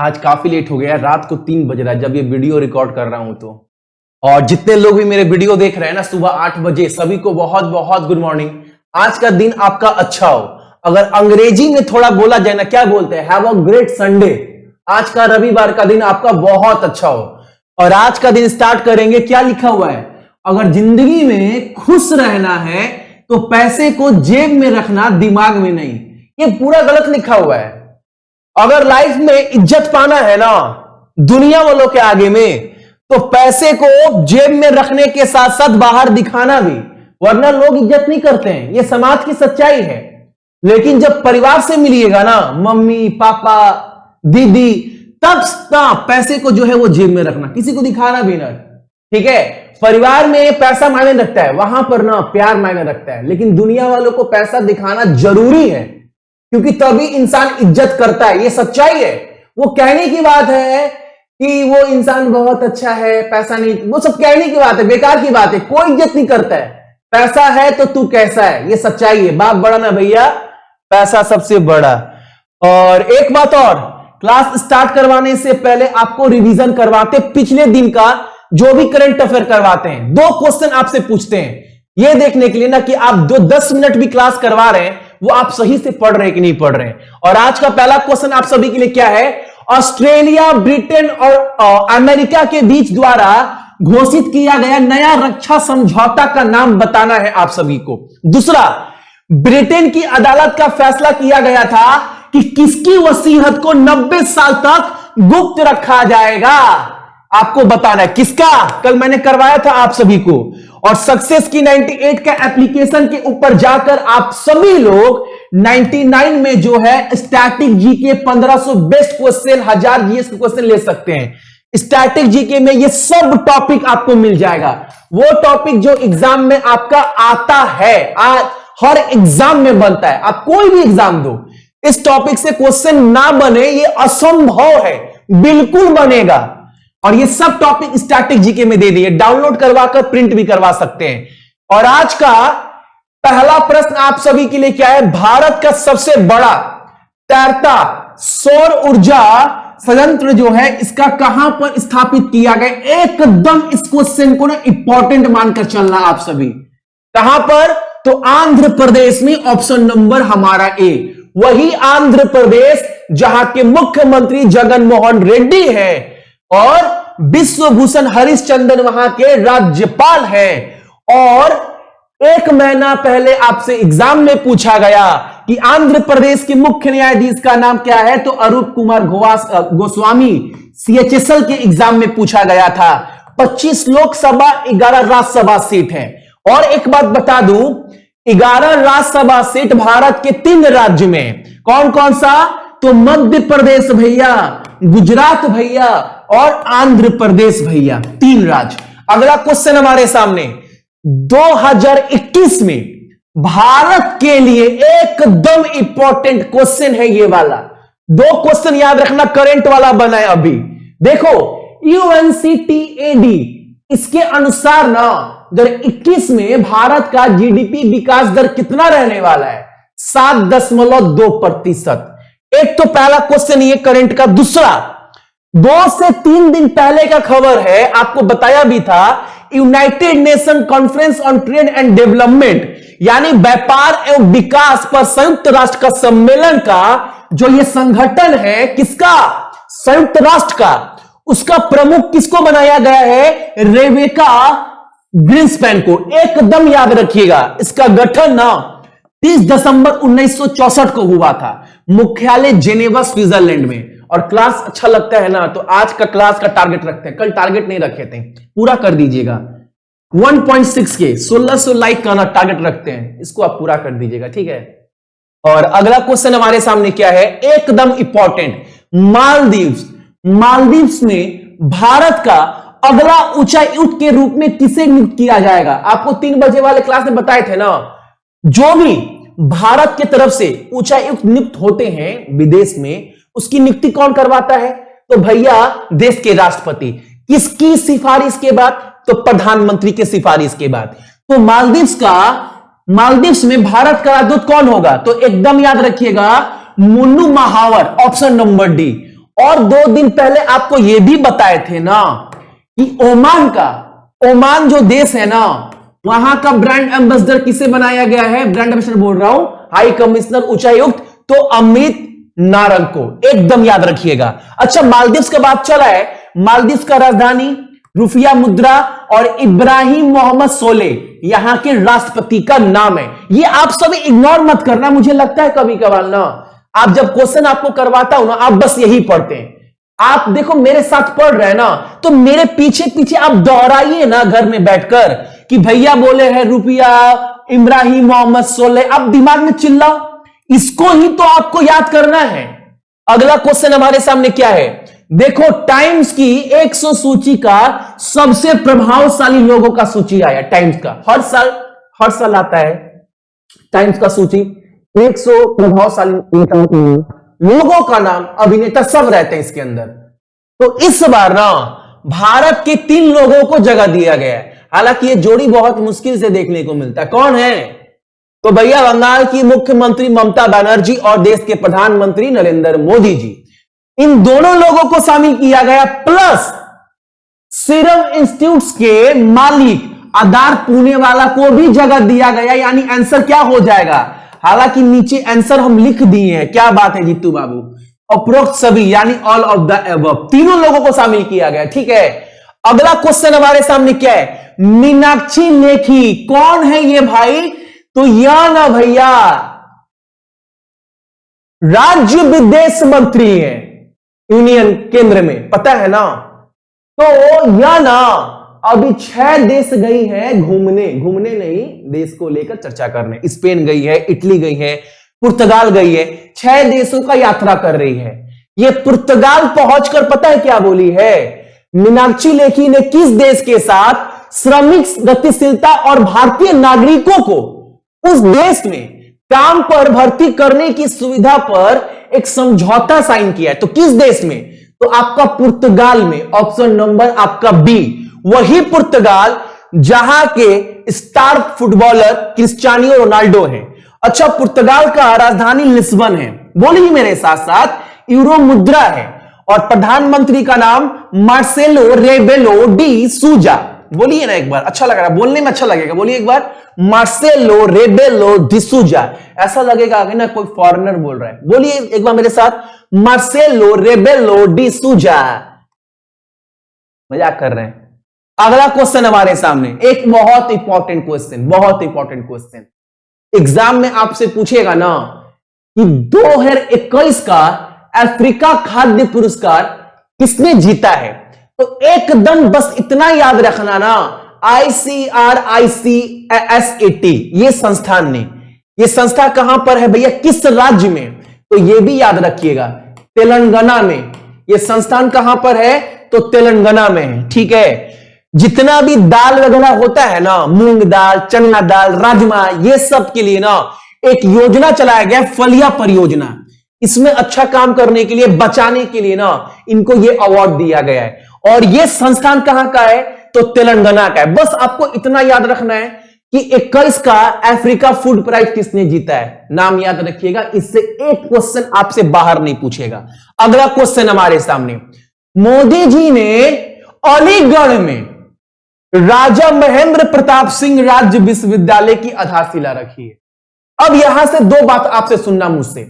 आज काफी लेट हो गया, रात को 3 बज रहा है जब ये वीडियो रिकॉर्ड कर रहा हूं तो। और जितने लोग भी मेरे वीडियो देख रहे हैं ना सुबह 8 बजे, सभी को बहुत बहुत गुड मॉर्निंग। आज का दिन आपका अच्छा हो। अगर अंग्रेजी में थोड़ा बोला जाए ना, क्या बोलते हैं, हैव अ ग्रेट संडे। आज का रविवार का दिन आपका बहुत अच्छा हो। और आज का दिन स्टार्ट करेंगे, क्या लिखा हुआ है, अगर जिंदगी में खुश रहना है तो पैसे को जेब में रखना, दिमाग में नहीं। ये पूरा गलत लिखा हुआ है। अगर लाइफ में इज्जत पाना है ना दुनिया वालों के आगे में, तो पैसे को जेब में रखने के साथ साथ बाहर दिखाना भी, वरना लोग इज्जत नहीं करते हैं। ये समाज की सच्चाई है। लेकिन जब परिवार से मिलिएगा ना, मम्मी पापा दीदी, तब पैसे को जो है वो जेब में रखना, किसी को दिखाना भी ना। ठीक है, परिवार में पैसा मायने रखता है, वहां पर ना प्यार मायने रखता है। लेकिन दुनिया वालों को पैसा दिखाना जरूरी है, क्योंकि तभी इंसान इज्जत करता है। ये सच्चाई है। वो कहने की बात है कि वो इंसान बहुत अच्छा है, पैसा नहीं, वो सब कहने की बात है, बेकार की बात है। कोई इज्जत नहीं करता है। पैसा है तो तू कैसा है, ये सच्चाई है। बाप बड़ा ना भैया, पैसा सबसे बड़ा। और एक बात और, क्लास स्टार्ट करवाने से पहले आपको रिवीजन करवाते, पिछले दिन का जो भी करंट अफेयर करवाते हैं। 2 क्वेश्चन आपसे पूछते हैं, यह देखने के लिए ना कि आप जो 10 मिनट भी क्लास करवा रहे हैं वो आप सही से पढ़ रहे हैं कि नहीं पढ़ रहे हैं। और आज का पहला क्वेश्चन आप सभी के लिए क्या है, ऑस्ट्रेलिया, ब्रिटेन और अमेरिका के बीच द्वारा घोषित किया गया नया रक्षा समझौता का नाम बताना है आप सभी को। दूसरा, ब्रिटेन की अदालत का फैसला किया गया था कि किसकी वसीयत को 90 साल तक गुप्त रखा जाएगा, आपको बताना है किसका। कल मैंने करवाया था आप सभी को। और सक्सेस की 98 का एप्लीकेशन के ऊपर जाकर आप सभी लोग 99 में जो है static GK 1500 best question, 1000 GS के क्वेश्चन ले सकते हैं। स्टैटिक जीके में ये सब टॉपिक आपको मिल जाएगा। वो टॉपिक जो एग्जाम में आपका आता है, हर एग्जाम में बनता है। आप कोई भी एग्जाम दो, इस टॉपिक से क्वेश्चन ना बने ये असंभव है, बिल्कुल बनेगा। और ये सब टॉपिक स्टैटिक जीके में दे दिए, डाउनलोड करवाकर प्रिंट भी करवा सकते हैं। और आज का पहला प्रश्न आप सभी के लिए क्या है, भारत का सबसे बड़ा तैरता सौर ऊर्जा संयंत्र जो है इसका कहां पर स्थापित किया गया। एकदम इस क्वेश्चन को ना इंपॉर्टेंट मानकर चलना आप सभी। कहां पर, तो आंध्र प्रदेश में, ऑप्शन नंबर हमारा ए। वही आंध्र प्रदेश जहां के मुख्यमंत्री जगन मोहन रेड्डी है और विश्वभूषण हरिश्चंद्रन वहां के राज्यपाल हैं। और 1 महीना पहले आपसे एग्जाम में पूछा गया कि आंध्र प्रदेश के मुख्य न्यायाधीश का नाम क्या है, तो अरूप कुमार गोस्वामी। CHSL के एग्जाम में पूछा गया था। 25 लोकसभा 11 राज्यसभा सीट है। और एक बात बता दूं, 11 राज्यसभा सीट भारत के 3 राज्य में, कौन कौन सा, तो मध्य प्रदेश भैया, गुजरात भैया और आंध्र प्रदेश भैया, 3 राज्य। अगला क्वेश्चन हमारे सामने, 2021 में भारत के लिए एकदम इंपॉर्टेंट क्वेश्चन है ये वाला। 2 क्वेश्चन याद रखना, करंट वाला बना है अभी। देखो, UNCTAD इसके अनुसार ना 2021 में भारत का GDP विकास दर कितना रहने वाला है, 7.2%। एक तो पहला क्वेश्चन ये करंट का। दूसरा, 2 से 3 दिन पहले का खबर है, आपको बताया भी था, United nation conference on trade and development, यानी व्यापार एवं विकास पर संयुक्त राष्ट्र का सम्मेलन का जो ये संगठन है, किसका, संयुक्त राष्ट्र का, उसका प्रमुख किसको बनाया गया है, रेबेका ग्रीन्सपैन को। एकदम याद रखिएगा, इसका गठन ना 30 दिसंबर 1964 को हुआ था, मुख्यालय जेनेवा स्विट्जरलैंड में। और क्लास अच्छा लगता है ना, तो आज का क्लास का टारगेट रखते हैं, कल टारगेट नहीं रखे थे, पूरा कर दीजिएगा। 1.6 के 1600 लाइक का ना टारगेट रखते हैं, इसको आप पूरा कर दीजिएगा, ठीक है। और अगला क्वेश्चन हमारे सामने क्या है, एकदम इंपॉर्टेंट, मालदीव्स। मालदीव्स में भारत का अगला उच्चायुक्त के रूप में किसे नियुक्त किया जाएगा। आपको 3 बजे वाले क्लास में बताए थे ना, जो भी भारत की तरफ से उच्चायुक्त नियुक्त होते हैं विदेश में, उसकी नियुक्ति कौन करवाता है, तो भैया देश के राष्ट्रपति। किसकी सिफारिश के बाद, तो प्रधानमंत्री के सिफारिश के बाद। तो मालदीव्स में भारत का राजदूत कौन होगा, तो एकदम याद रखिएगा, मुन्नू महावर, ऑप्शन नंबर डी। और 2 दिन पहले आपको यह भी बताए थे ना कि ओमान जो देश है ना, वहां का ब्रांड एम्बेसडर किसे बनाया गया है? ब्रांड एम्बेसडर बोल रहा हूं, हाई कमिश्नर उच्चायुक्त, तो अमित नारंग को, एकदम याद रखिएगा। अच्छा, मालदीव्स का बात चला है, मालदीव्स का राजधानी, रुफिया मुद्रा और इब्राहिम मोहम्मद सोलेह यहां के राष्ट्रपति का नाम है। ये आप सभी इग्नोर मत करना। मुझे लगता है कभी कभार ना, आप जब क्वेश्चन आपको करवाता हूं ना, आप बस यही पढ़ते हैं। आप देखो मेरे साथ पढ़ रहे हैं ना, तो मेरे पीछे पीछे आप दोहराइए ना घर में बैठकर कि भैया बोले हैं रुपया इब्राहिम मोहम्मद सोलेह। आप दिमाग में चिल्लाओ, इसको ही तो आपको याद करना है। अगला क्वेश्चन हमारे सामने क्या है? देखो, टाइम्स की 100 सूची का सबसे प्रभावशाली लोगों का सूची आया। टाइम्स का हर साल आता है टाइम्स का सूची। 100 प्रभावशाली लोगों का नाम, अभिनेता सब रहते हैं इसके अंदर। तो इस बार ना भारत के 3 लोगों को जगह दिया गया है। हालांकि ये जोड़ी बहुत मुश्किल से देखने को मिलता है। कौन है? तो भैया बंगाल की मुख्यमंत्री ममता बनर्जी और देश के प्रधानमंत्री नरेंद्र मोदी जी, इन दोनों लोगों को शामिल किया गया, प्लस सीरम इंस्टीट्यूट के मालिक आधार पुणे वाला को भी जगह दिया गया। यानी आंसर क्या हो जाएगा? हालांकि नीचे आंसर हम लिख दिए हैं। क्या बात है जीतू बाबू? उपरोक्त सभी यानी ऑल ऑफ द अबव, तीनों लोगों को शामिल किया गया। ठीक है, अगला क्वेश्चन हमारे सामने क्या है? मीनाक्षी लेखी कौन है ये भाई? तो या ना भैया राज्य विदेश मंत्री है यूनियन केंद्र में, पता है ना। तो या ना अभी 6 देश गई है घूमने नहीं, देश को लेकर चर्चा करने। स्पेन गई है, इटली गई है, पुर्तगाल गई है, 6 देशों का यात्रा कर रही है। ये पुर्तगाल पहुंचकर पता है क्या बोली है? मीनाक्षी लेखी ने किस देश के साथ श्रमिक गतिशीलता और भारतीय नागरिकों को उस देश में काम पर भर्ती करने की सुविधा पर एक समझौता साइन किया है। तो किस देश में? तो आपका पुर्तगाल में। ऑप्शन नंबर आपका बी, वही पुर्तगाल जहां के स्टार फुटबॉलर क्रिस्टियानो रोनाल्डो है। अच्छा, पुर्तगाल का राजधानी लिस्बन है। बोलिए मेरे साथ साथ, यूरो मुद्रा है और प्रधानमंत्री का नाम मार्सेलो रेबेलो डी सूजा। बोलिए ना एक बार, अच्छा लग रहा है, बोलने में अच्छा लगेगा। बोलिए एक बार, मार्सेलो रेबेलो डी सूजा। ऐसा लगेगा कि ना कोई फॉरेनर बोल रहा है। बोलिए एक बार मेरे साथ, मार्सेलो रेबेलो डी सूजा। मजाक कर रहे हैं। अगला क्वेश्चन हमारे सामने, एक बहुत इंपॉर्टेंट क्वेश्चन एग्जाम में आपसे पूछेगा ना कि 2021 का अफ्रीका खाद्य पुरस्कार किसने जीता है? तो एकदम बस इतना याद रखना ना, ICRICSAT ये संस्थान ने, ये संस्था कहां पर है भैया, किस राज्य में? तो ये भी याद रखिएगा, तेलंगाना में। ये संस्थान कहां पर है? तो तेलंगाना में है। ठीक है, जितना भी दाल वगैरह होता है ना, मूंग दाल, चना दाल, राजमा, ये सब के लिए ना एक योजना चलाया गया, फलिया परियोजना। इसमें अच्छा काम करने के लिए, बचाने के लिए ना इनको ये अवार्ड दिया गया है। और ये संस्थान कहां का है? तो तेलंगाना का है। बस आपको इतना याद रखना है कि 21 का अफ्रीका फूड प्राइज किसने जीता है, नाम याद रखिएगा। इससे एक क्वेश्चन आपसे बाहर नहीं पूछेगा। अगला क्वेश्चन हमारे सामने, मोदी जी ने अलीगढ़ में राजा महेंद्र प्रताप सिंह राज्य विश्वविद्यालय की आधारशिला रखी है। अब यहां से 2 बात आपसे सुनना मुझसे,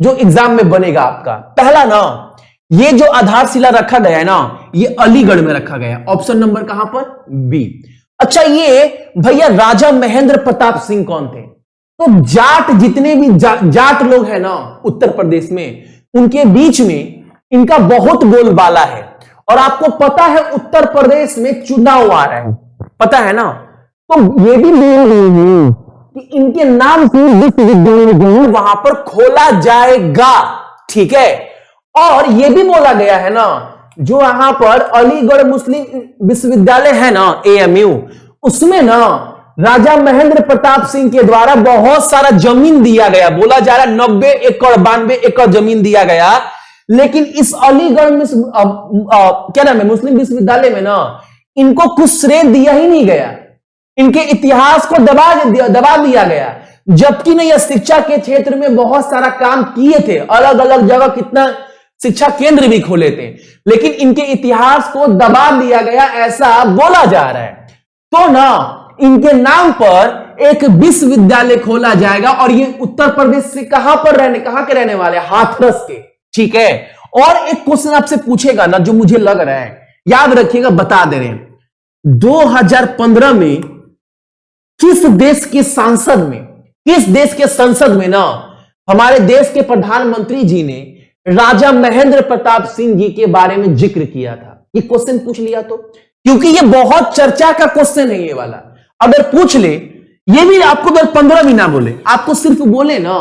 जो एग्जाम में बनेगा आपका। पहला ना, ये जो आधारशिला रखा गया है ना, ये अलीगढ़ में रखा गया है। ऑप्शन नंबर कहां पर? बी। अच्छा, ये भैया राजा महेंद्र प्रताप सिंह कौन थे? तो जाट, जितने भी जाट लोग हैं ना उत्तर प्रदेश में, उनके बीच में इनका बहुत बोलबाला है। और आपको पता है उत्तर प्रदेश में चुनाव आ रहा है, पता है ना। तो ये भी कि इनके नाम से विश्वविद्यालय वहां पर खोला जाएगा। ठीक है, और यह भी बोला गया है ना, जो यहां पर अलीगढ़ मुस्लिम विश्वविद्यालय है ना, AMU, उसमें ना राजा महेंद्र प्रताप सिंह के द्वारा बहुत सारा जमीन दिया गया। बोला जा रहा है 90 एकड़ 92 एकड़ जमीन दिया गया। लेकिन इस अलीगढ़ में क्या नाम है, मुस्लिम विश्वविद्यालय में ना इनको कुछ श्रेय दिया ही नहीं गया। इनके इतिहास को दबा दिया गया। जबकि नहीं, शिक्षा के क्षेत्र में बहुत सारा काम किए थे, अलग अलग जगह कितना शिक्षा केंद्र भी खोले थे, लेकिन इनके इतिहास को दबा दिया गया ऐसा बोला जा रहा है। तो ना इनके नाम पर एक विश्वविद्यालय खोला जाएगा और ये उत्तर प्रदेश से कहां के रहने वाले, हाथरस के, ठीक है। और एक क्वेश्चन आपसे पूछेगा ना जो मुझे लग रहा है, याद रखिएगा, बता दे रहे हैं, 2015 में किस देश के संसद में ना हमारे देश के प्रधानमंत्री जी ने राजा महेंद्र प्रताप सिंह जी के बारे में जिक्र किया था। ये क्वेश्चन पूछ लिया तो, क्योंकि ये बहुत चर्चा का क्वेश्चन है ये वाला, अगर पूछ ले, ये भी आपको 15 भी ना बोले, आपको सिर्फ बोले ना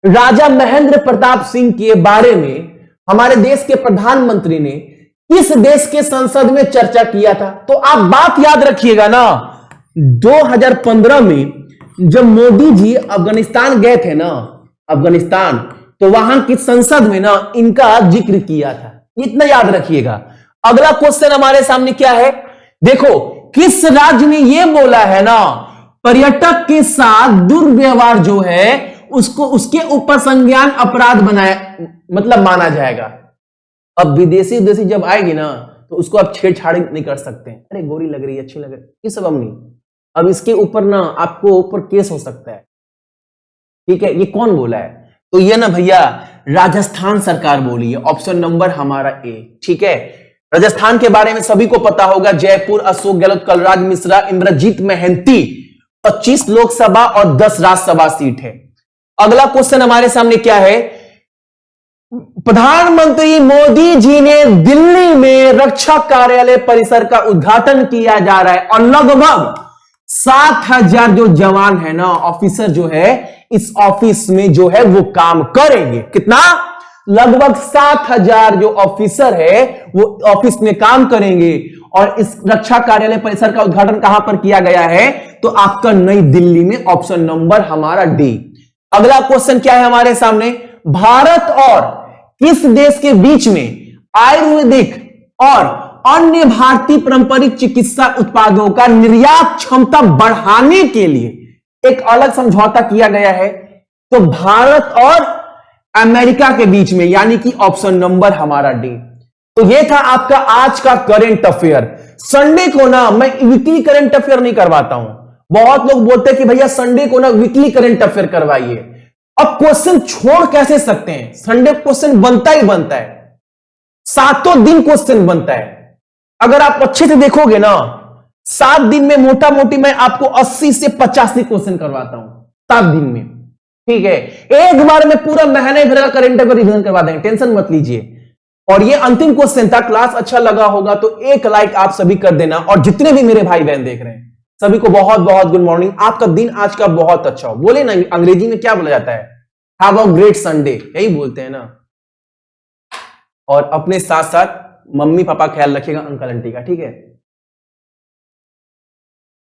राजा महेंद्र प्रताप सिंह के बारे में हमारे देश के प्रधानमंत्री ने किस देश के संसद में चर्चा किया था, तो आप बात याद रखिएगा ना, 2015 में जब मोदी जी अफगानिस्तान गए थे ना, अफगानिस्तान, तो वहां की संसद में ना इनका जिक्र किया था, इतना याद रखिएगा। अगला क्वेश्चन हमारे सामने क्या है, देखो, किस राज्य ने यह बोला है ना पर्यटक के साथ दुर्व्यवहार जो है उसको उसके ऊपर संज्ञान अपराध मतलब माना जाएगा। अब विदेशी जब आएगी ना तो उसको आप छेड़छाड़ नहीं कर सकते हैं, अरे गोरी लग रही है, अच्छी लग रही है, ये सब अब नहीं। अब इसके ऊपर ना आपको ऊपर केस हो सकता है, ठीक है। ये कौन बोला है, तो ये ना भैया राजस्थान सरकार बोली है, ऑप्शन नंबर हमारा ए, ठीक है। राजस्थान के बारे में सभी को पता होगा, जयपुर, अशोक गहलोत, कलराज मिश्रा, इंद्रजीत महंती, 25 लोकसभा और 10 राज्यसभा सीट है। अगला क्वेश्चन हमारे सामने क्या है, प्रधानमंत्री मोदी जी ने दिल्ली में रक्षा कार्यालय परिसर का उद्घाटन किया जा रहा है और लगभग 7,000 जो जवान है ना, ऑफिसर जो है इस ऑफिस में जो है वो काम करेंगे। कितना? लगभग 7,000 जो ऑफिसर है वो ऑफिस में काम करेंगे। और इस रक्षा कार्यालय परिसर का उद्घाटन कहां पर किया गया है, तो आपका नई दिल्ली में, ऑप्शन नंबर हमारा डी। अगला क्वेश्चन क्या है हमारे सामने, भारत और किस देश के बीच में आयुर्वेदिक और अन्य भारतीय पारंपरिक चिकित्सा उत्पादों का निर्यात क्षमता बढ़ाने के लिए एक अलग समझौता किया गया है, तो भारत और अमेरिका के बीच में, यानी कि ऑप्शन नंबर हमारा डी। तो यह था आपका आज का करंट अफेयर। संडे को ना मैं वीकली करंट अफेयर नहीं करवाता हूं, बहुत लोग बोलते हैं कि भैया संडे को ना वीकली करंट अफेयर करवाइए। अब क्वेश्चन छोड़ कैसे सकते हैं, संडे क्वेश्चन बनता ही बनता है, सातों दिन क्वेश्चन बनता है। अगर आप अच्छे से देखोगे ना, 7 दिन में मोटा मोटी मैं आपको 80 से 85 क्वेश्चन करवाता हूं 7 दिन में, ठीक है। एक बार में पूरा महीने भर का करंट अफेयर रिवीजन करवा देंगे, टेंशन मत लीजिए। और ये अंतिम क्वेश्चन था, क्लास अच्छा लगा होगा तो एक लाइक आप सभी कर देना, और जितने भी मेरे भाई बहन देख रहे हैं सभी को बहुत बहुत गुड मॉर्निंग। आपका दिन आज का बहुत अच्छा हो। बोले ना अंग्रेजी में क्या बोला जाता है, हैव अ ग्रेट संडे, यही बोलते हैं ना। और अपने साथ साथ मम्मी पापा ख्याल रखिएगा, अंकल आंटी का, ठीक है।